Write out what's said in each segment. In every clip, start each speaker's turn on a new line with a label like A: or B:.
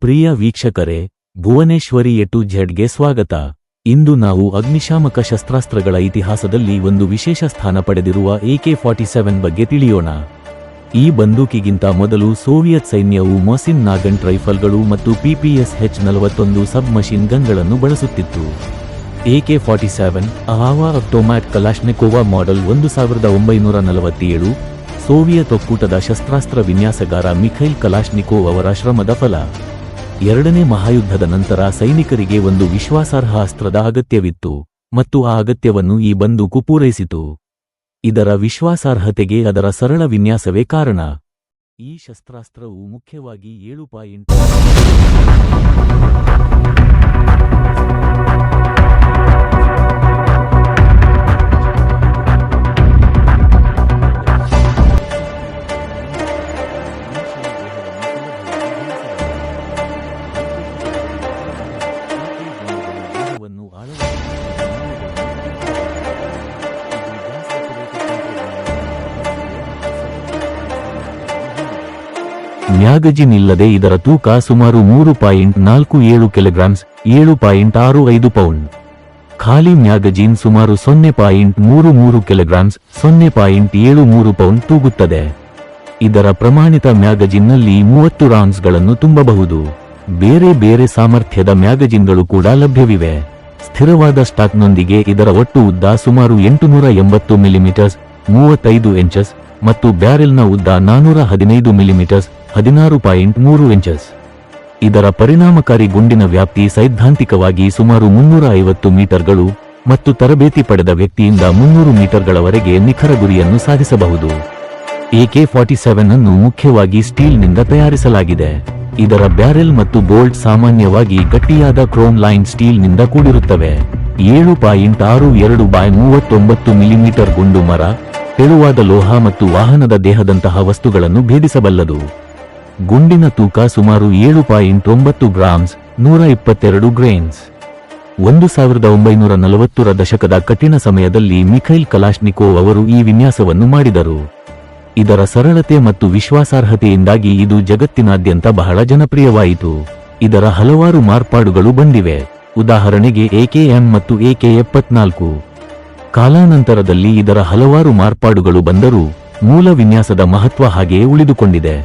A: ಪ್ರಿಯ ವೀಕ್ಷಕರೇ, Bhuvaneshwari A to ಝೆಡ್ಗೆ ಸ್ವಾಗತ. ಇಂದು ನಾವು ಅಗ್ನಿಶಾಮಕ ಶಸ್ತ್ರಾಸ್ತ್ರಗಳ ಇತಿಹಾಸದಲ್ಲಿ ಒಂದು ವಿಶೇಷ ಸ್ಥಾನ ಪಡೆದಿರುವ AK-47 ಬಗ್ಗೆ ತಿಳಿಯೋಣ. ಈ ಬಂದೂಕಿಗಿಂತ ಮೊದಲು ಸೋವಿಯತ್ ಸೈನ್ಯವು ಮೊಸಿನ್ ನಾಗಂಟ್ ರೈಫಲ್ಗಳು ಮತ್ತು PPSH-41 ಸಬ್ ಮಷಿನ್ ಗನ್ಗಳನ್ನು ಬಳಸುತ್ತಿತ್ತು. AK-47 ಅಹಾವಾ ಆಟೋಮ್ಯಾಟ್ ಕಲಾಶ್ನಿಕೋವಾ ಮಾಡೆಲ್ 1947 ಸೋವಿಯತ್ ಒಕ್ಕೂಟದ ಶಸ್ತ್ರಾಸ್ತ್ರ ವಿನ್ಯಾಸಗಾರ ಮಿಖೈಲ್ ಕಲಾಶ್ನಿಕೋವ್ ಅವರ ಶ್ರಮದ ಫಲ. ಎರಡನೇ ಮಹಾಯುದ್ಧದ ನಂತರ ಸೈನಿಕರಿಗೆ ಒಂದು ವಿಶ್ವಾಸಾರ್ಹ ಅಸ್ತ್ರದ ಅಗತ್ಯವಿತ್ತು ಮತ್ತು ಆ ಅಗತ್ಯವನ್ನು ಈ ಬಂದೂಕು ಪೂರೈಸಿತು. ಇದರ ವಿಶ್ವಾಸಾರ್ಹತೆಗೆ ಅದರ ಸರಳ ವಿನ್ಯಾಸವೇ ಕಾರಣ. ಈ ಶಸ್ತ್ರಾಸ್ತ್ರವು ಮುಖ್ಯವಾಗಿ 7. ಮ್ಯಾಗಜಿನ್ ಇಲ್ಲದೆ ಇದರ ತೂಕ ಸುಮಾರು 3.47 ಕಿಲೋಗ್ರಾಮ್ಸ್, 7.65 ಪೌಂಡ್. ಖಾಲಿ ಮ್ಯಾಗಜಿನ್ ಸುಮಾರು 0.33 ಕಿಲೋಗ್ರಾಮ್ಸ್, 0.73 ಪೌಂಡ್ ತೂಗುತ್ತದೆ. ಇದರ ಪ್ರಮಾಣಿತ ಮ್ಯಾಗಜಿನ್ನಲ್ಲಿ 30 ರೌಂಡ್ಸ್ಗಳನ್ನು ತುಂಬಬಹುದು. ಬೇರೆ ಬೇರೆ ಸಾಮರ್ಥ್ಯದ ಮ್ಯಾಗಜಿನ್ಗಳು ಕೂಡ ಲಭ್ಯವಿವೆ. ಸ್ಥಿರವಾದ ಸ್ಟಾಕ್ನೊಂದಿಗೆ ಇದರ ಒಟ್ಟು ಉದ್ದ ಸುಮಾರು 880 ಮಿಲಿಮೀಟರ್ಸ್ 35 ಇಂಚಸ್ ಮತ್ತು ಬ್ಯಾರೆಲ್ನ ಉದ್ದ 415 ಮಿಲಿಮೀಟರ್ಸ್ 16.3 ಇಂಚಸ್. ಇದರ ಪರಿಣಾಮಕಾರಿ ಗುಂಡಿನ ವ್ಯಾಪ್ತಿ ಸೈದ್ಧಾಂತಿಕವಾಗಿ ಸುಮಾರು 350 ಮೀಟರ್ಗಳು ಮತ್ತು ತರಬೇತಿ ಪಡೆದ ವ್ಯಕ್ತಿಯಿಂದ 300 ಮೀಟರ್ಗಳವರೆಗೆ ನಿಖರ ಗುರಿಯನ್ನು ಸಾಧಿಸಬಹುದು. AK-47 ಅನ್ನು ಮುಖ್ಯವಾಗಿ ಸ್ಟೀಲ್ನಿಂದ ತಯಾರಿಸಲಾಗಿದೆ. ಇದರ ಬ್ಯಾರೆಲ್ ಮತ್ತು ಬೋಲ್ಟ್ ಸಾಮಾನ್ಯವಾಗಿ ಗಟ್ಟಿಯಾದ ಕ್ರೋಮ್ ಲೈನ್ ಸ್ಟೀಲ್ನಿಂದ ಕೂಡಿರುತ್ತವೆ. 7.62 by 39 ಮಿಲಿಮೀಟರ್ ಗುಂಡು ಮರ, ತೆಳುವಾದ ಲೋಹ ಮತ್ತು ವಾಹನದ ದೇಹದಂತಹ ವಸ್ತುಗಳನ್ನು ಭೇದಿಸಬಲ್ಲದು. ಗುಂಡಿನ ತೂಕ ಸುಮಾರು 7.9 ಗ್ರಾಮ್ಸ್, 122 ಗ್ರೇನ್ಸ್. 1940ರ ದಶಕದ ಕಠಿಣ ಸಮಯದಲ್ಲಿ ಮಿಖೈಲ್ ಕಲಾಶ್ನಿಕೋವ್ ಅವರು ಈ ವಿನ್ಯಾಸವನ್ನು ಮಾಡಿದರು. ಇದರ ಸರಳತೆ ಮತ್ತು ವಿಶ್ವಾಸಾರ್ಹತೆಯಿಂದಾಗಿ ಇದು ಜಗತ್ತಿನಾದ್ಯಂತ ಬಹಳ ಜನಪ್ರಿಯವಾಯಿತು. ಇದರ ಹಲವಾರು ಮಾರ್ಪಾಡುಗಳು ಬಂದಿವೆ. ಉದಾಹರಣೆಗೆ AKM ಮತ್ತು AK-74. ಕಾಲಾನಂತರದಲ್ಲಿ ಇದರ ಹಲವಾರು ಮಾರ್ಪಾಡುಗಳು ಬಂದರೂ ಮೂಲ ವಿನ್ಯಾಸದ ಮಹತ್ವ ಹಾಗೆಯೇ ಉಳಿದುಕೊಂಡಿದೆ.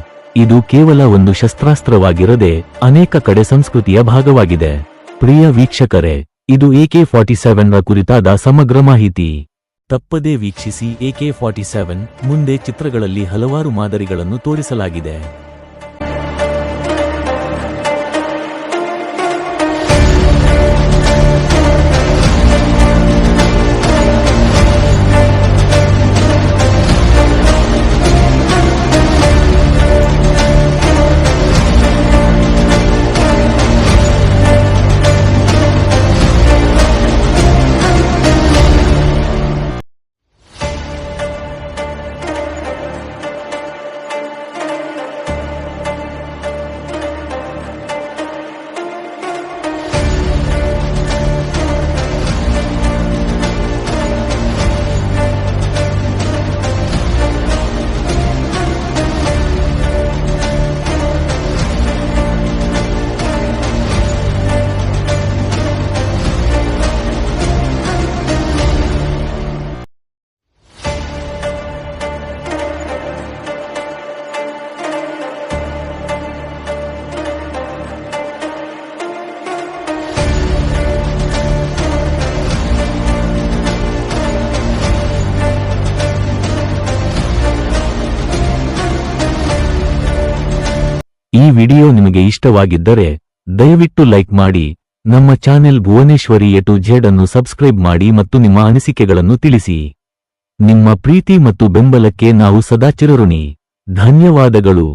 A: ಇದು ಕೇವಲ ಒಂದು ಶಸ್ತ್ರಾಸ್ತ್ರವಾಗಿರದೆ ಅನೇಕ ಕಡೆ ಸಂಸ್ಕೃತಿಯ ಭಾಗವಾಗಿದೆ. ಪ್ರಿಯ ವೀಕ್ಷಕರೇ, ಇದು AK-47ರ ಕುರಿತಾದ ಸಮಗ್ರ ಮಾಹಿತಿ. ತಪ್ಪದೇ ವೀಕ್ಷಿಸಿ AK-47. ಮುಂದೆ ಚಿತ್ರಗಳಲ್ಲಿ ಹಲವಾರು ಮಾದರಿಗಳನ್ನು ತೋರಿಸಲಾಗಿದೆ. ಈ ವಿಡಿಯೋ ನಿಮಗೆ ಇಷ್ಟವಾಗಿದ್ದರೆ ದಯವಿಟ್ಟು ಲೈಕ್ ಮಾಡಿ, ನಮ್ಮ channel Bhuvaneshwari A to Z ಅನ್ನು ಸಬ್ಸ್ಕ್ರೈಬ್ ಮಾಡಿ ಮತ್ತು ನಿಮ್ಮ ಅನಿಸಿಕೆಗಳನ್ನು ತಿಳಿಸಿ. ನಿಮ್ಮ ಪ್ರೀತಿ ಮತ್ತು ಬೆಂಬಲಕ್ಕೆ ನಾವು ಸದಾ ಚಿರಋಣಿ. ಧನ್ಯವಾದಗಳು.